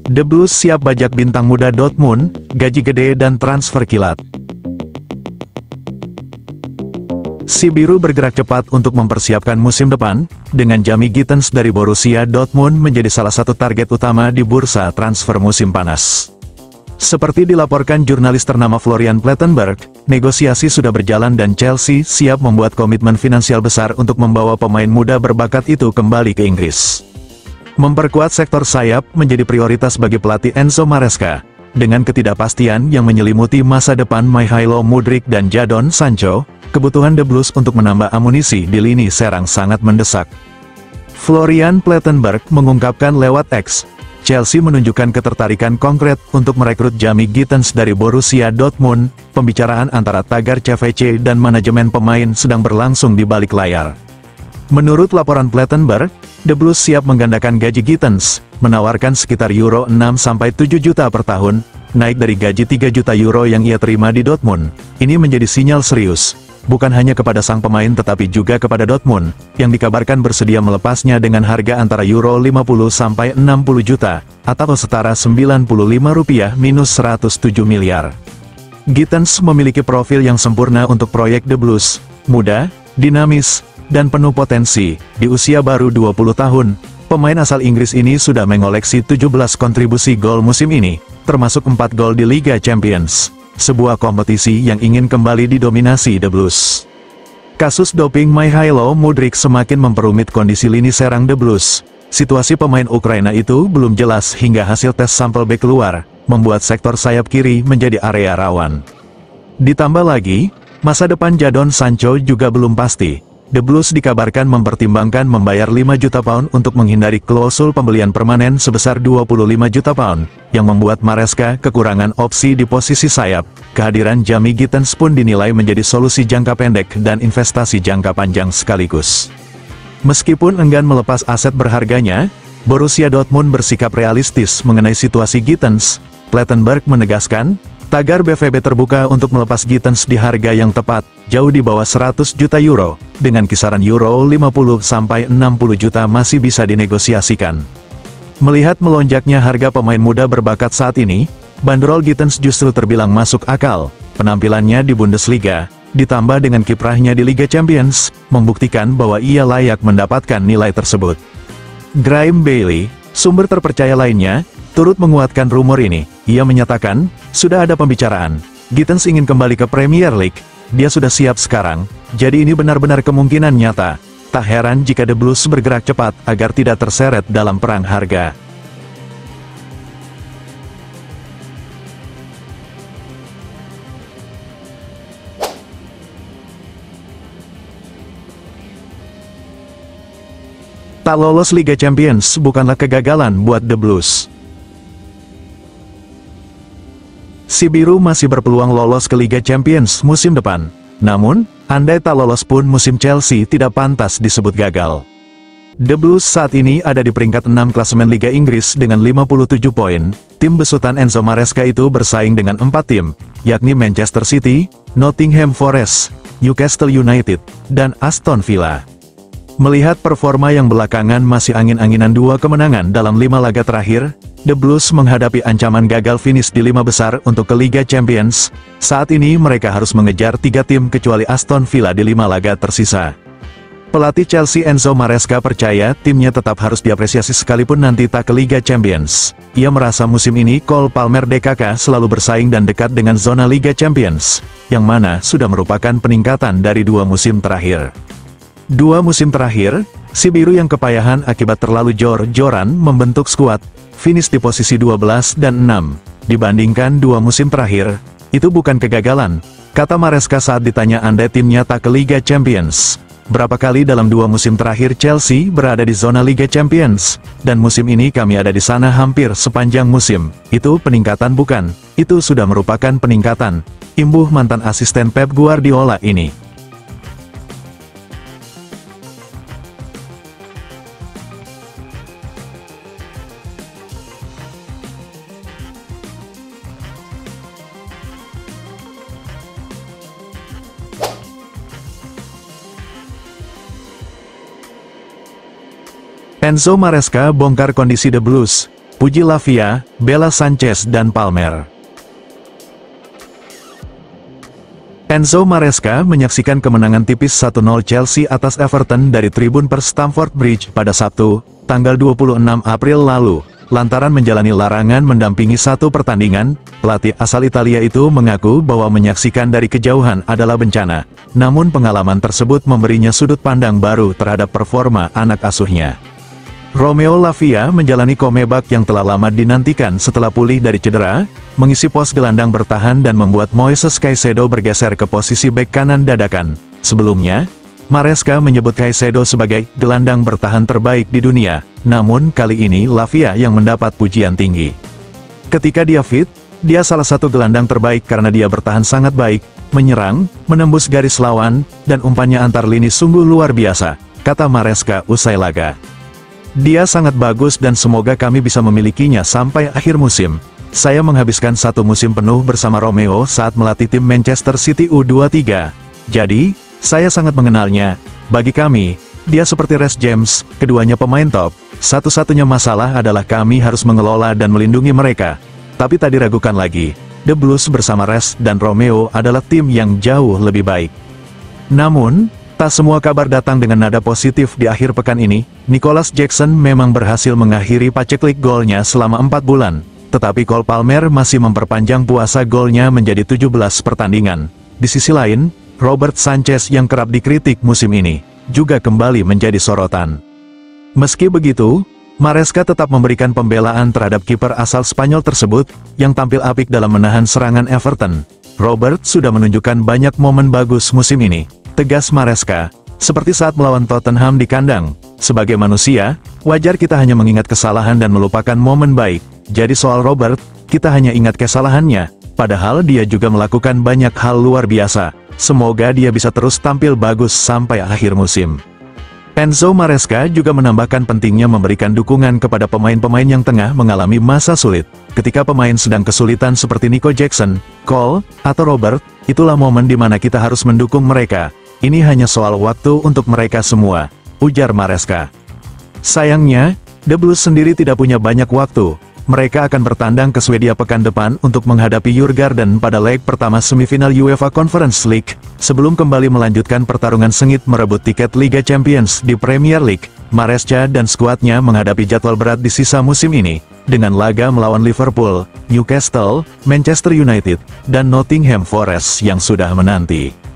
The Blues siap bajak bintang muda Dortmund, gaji gede dan transfer kilat. Si Biru bergerak cepat untuk mempersiapkan musim depan, dengan Jamie Gittens dari Borussia Dortmund menjadi salah satu target utama di bursa transfer musim panas. Seperti dilaporkan jurnalis ternama Florian Plettenberg, negosiasi sudah berjalan dan Chelsea siap membuat komitmen finansial besar untuk membawa pemain muda berbakat itu kembali ke Inggris. Memperkuat sektor sayap menjadi prioritas bagi pelatih Enzo Maresca. Dengan ketidakpastian yang menyelimuti masa depan Mykhailo Mudryk dan Jadon Sancho, kebutuhan The Blues untuk menambah amunisi di lini serang sangat mendesak. Florian Plettenberg mengungkapkan lewat X, Chelsea menunjukkan ketertarikan konkret untuk merekrut Jamie Gittens dari Borussia Dortmund. Pembicaraan antara tagar CVC dan manajemen pemain sedang berlangsung di balik layar. Menurut laporan Plettenberg, The Blues siap menggandakan gaji Gittens, menawarkan sekitar euro 6-7 juta per tahun, naik dari gaji 3 juta euro yang ia terima di Dortmund. Ini menjadi sinyal serius, bukan hanya kepada sang pemain tetapi juga kepada Dortmund, yang dikabarkan bersedia melepasnya dengan harga antara euro 50-60 juta, atau setara Rp95 minus 107 miliar. Gittens memiliki profil yang sempurna untuk proyek The Blues, muda, dinamis, dan penuh potensi. Di usia baru 20 tahun, pemain asal Inggris ini sudah mengoleksi 17 kontribusi gol musim ini, termasuk 4 gol di Liga Champions, sebuah kompetisi yang ingin kembali didominasi The Blues. Kasus doping Mykhailo Mudryk semakin memperumit kondisi lini serang The Blues. Situasi pemain Ukraina itu belum jelas hingga hasil tes sampel B keluar, membuat sektor sayap kiri menjadi area rawan. Ditambah lagi, masa depan Jadon Sancho juga belum pasti. The Blues dikabarkan mempertimbangkan membayar 5 juta pound untuk menghindari klausul pembelian permanen sebesar 25 juta pound, yang membuat Maresca kekurangan opsi di posisi sayap. Kehadiran Jamie Gittens pun dinilai menjadi solusi jangka pendek dan investasi jangka panjang sekaligus. Meskipun enggan melepas aset berharganya, Borussia Dortmund bersikap realistis mengenai situasi Gittens. Plettenberg menegaskan, tagar BVB terbuka untuk melepas Gittens di harga yang tepat, jauh di bawah 100 juta euro, dengan kisaran euro 50-60 juta masih bisa dinegosiasikan. Melihat melonjaknya harga pemain muda berbakat saat ini, bandrol Gittens justru terbilang masuk akal. Penampilannya di Bundesliga, ditambah dengan kiprahnya di Liga Champions, membuktikan bahwa ia layak mendapatkan nilai tersebut. Graeme Bailey, sumber terpercaya lainnya, turut menguatkan rumor ini. Ia menyatakan, sudah ada pembicaraan, Gittens ingin kembali ke Premier League, dia sudah siap sekarang, jadi ini benar-benar kemungkinan nyata. Tak heran jika The Blues bergerak cepat agar tidak terseret dalam perang harga. Tak lolos Liga Champions bukanlah kegagalan buat The Blues. Si Biru masih berpeluang lolos ke Liga Champions musim depan. Namun, andai tak lolos pun musim Chelsea tidak pantas disebut gagal. The Blues saat ini ada di peringkat 6 klasemen Liga Inggris dengan 57 poin. Tim besutan Enzo Maresca itu bersaing dengan 4 tim, yakni Manchester City, Nottingham Forest, Newcastle United, dan Aston Villa. Melihat performa yang belakangan masih angin-anginan 2 kemenangan dalam 5 laga terakhir, The Blues menghadapi ancaman gagal finish di 5 besar untuk ke Liga Champions. Saat ini mereka harus mengejar 3 tim kecuali Aston Villa di 5 laga tersisa. Pelatih Chelsea Enzo Maresca percaya timnya tetap harus diapresiasi sekalipun nanti tak ke Liga Champions. Ia merasa musim ini Cole Palmer DKK selalu bersaing dan dekat dengan zona Liga Champions, yang mana sudah merupakan peningkatan dari 2 musim terakhir. 2 musim terakhir, si Biru yang kepayahan akibat terlalu jor-joran membentuk skuad, finish di posisi 12 dan 6. Dibandingkan 2 musim terakhir, itu bukan kegagalan, kata Maresca saat ditanya andai timnya tak ke Liga Champions. Berapa kali dalam 2 musim terakhir Chelsea berada di zona Liga Champions, dan musim ini kami ada di sana hampir sepanjang musim. Itu peningkatan bukan, itu sudah merupakan peningkatan, imbuh mantan asisten Pep Guardiola ini. Enzo Maresca bongkar kondisi The Blues. Puji Lavia, Bella Sanchez dan Palmer. Enzo Maresca menyaksikan kemenangan tipis 1-0 Chelsea atas Everton dari tribun per Stamford Bridge pada Sabtu, tanggal 26 April lalu. Lantaran menjalani larangan mendampingi satu pertandingan, pelatih asal Italia itu mengaku bahwa menyaksikan dari kejauhan adalah bencana. Namun pengalaman tersebut memberinya sudut pandang baru terhadap performa anak asuhnya. Romeo Lavia menjalani comeback yang telah lama dinantikan setelah pulih dari cedera, mengisi pos gelandang bertahan dan membuat Moises Caicedo bergeser ke posisi bek kanan dadakan. Sebelumnya, Maresca menyebut Caicedo sebagai gelandang bertahan terbaik di dunia, namun kali ini Lavia yang mendapat pujian tinggi. Ketika dia fit, dia salah satu gelandang terbaik karena dia bertahan sangat baik, menyerang, menembus garis lawan, dan umpannya antar lini sungguh luar biasa, kata Maresca usai laga. Dia sangat bagus dan semoga kami bisa memilikinya sampai akhir musim. Saya menghabiskan satu musim penuh bersama Romeo saat melatih tim Manchester City U23. Jadi, saya sangat mengenalnya. Bagi kami, dia seperti Reece James, keduanya pemain top. Satu-satunya masalah adalah kami harus mengelola dan melindungi mereka. Tapi tak diragukan lagi, The Blues bersama Reece dan Romeo adalah tim yang jauh lebih baik. Namun, tak semua kabar datang dengan nada positif di akhir pekan ini. Nicholas Jackson memang berhasil mengakhiri paceklik golnya selama 4 bulan, tetapi Cole Palmer masih memperpanjang puasa golnya menjadi 17 pertandingan. Di sisi lain, Robert Sanchez yang kerap dikritik musim ini, juga kembali menjadi sorotan. Meski begitu, Maresca tetap memberikan pembelaan terhadap kiper asal Spanyol tersebut, yang tampil apik dalam menahan serangan Everton. Robert sudah menunjukkan banyak momen bagus musim ini, tegas Maresca, seperti saat melawan Tottenham di kandang. Sebagai manusia, wajar kita hanya mengingat kesalahan dan melupakan momen baik. Jadi soal Robert, kita hanya ingat kesalahannya, padahal dia juga melakukan banyak hal luar biasa. Semoga dia bisa terus tampil bagus sampai akhir musim. Enzo Maresca juga menambahkan pentingnya memberikan dukungan kepada pemain-pemain yang tengah mengalami masa sulit. Ketika pemain sedang kesulitan seperti Nico Jackson, Cole, atau Robert, itulah momen di mana kita harus mendukung mereka. Ini hanya soal waktu untuk mereka semua, ujar Maresca. Sayangnya, The Blues sendiri tidak punya banyak waktu. Mereka akan bertandang ke Swedia pekan depan untuk menghadapi Djurgården pada leg pertama semifinal UEFA Conference League, sebelum kembali melanjutkan pertarungan sengit merebut tiket Liga Champions di Premier League. Maresca dan skuadnya menghadapi jadwal berat di sisa musim ini, dengan laga melawan Liverpool, Newcastle, Manchester United, dan Nottingham Forest yang sudah menanti.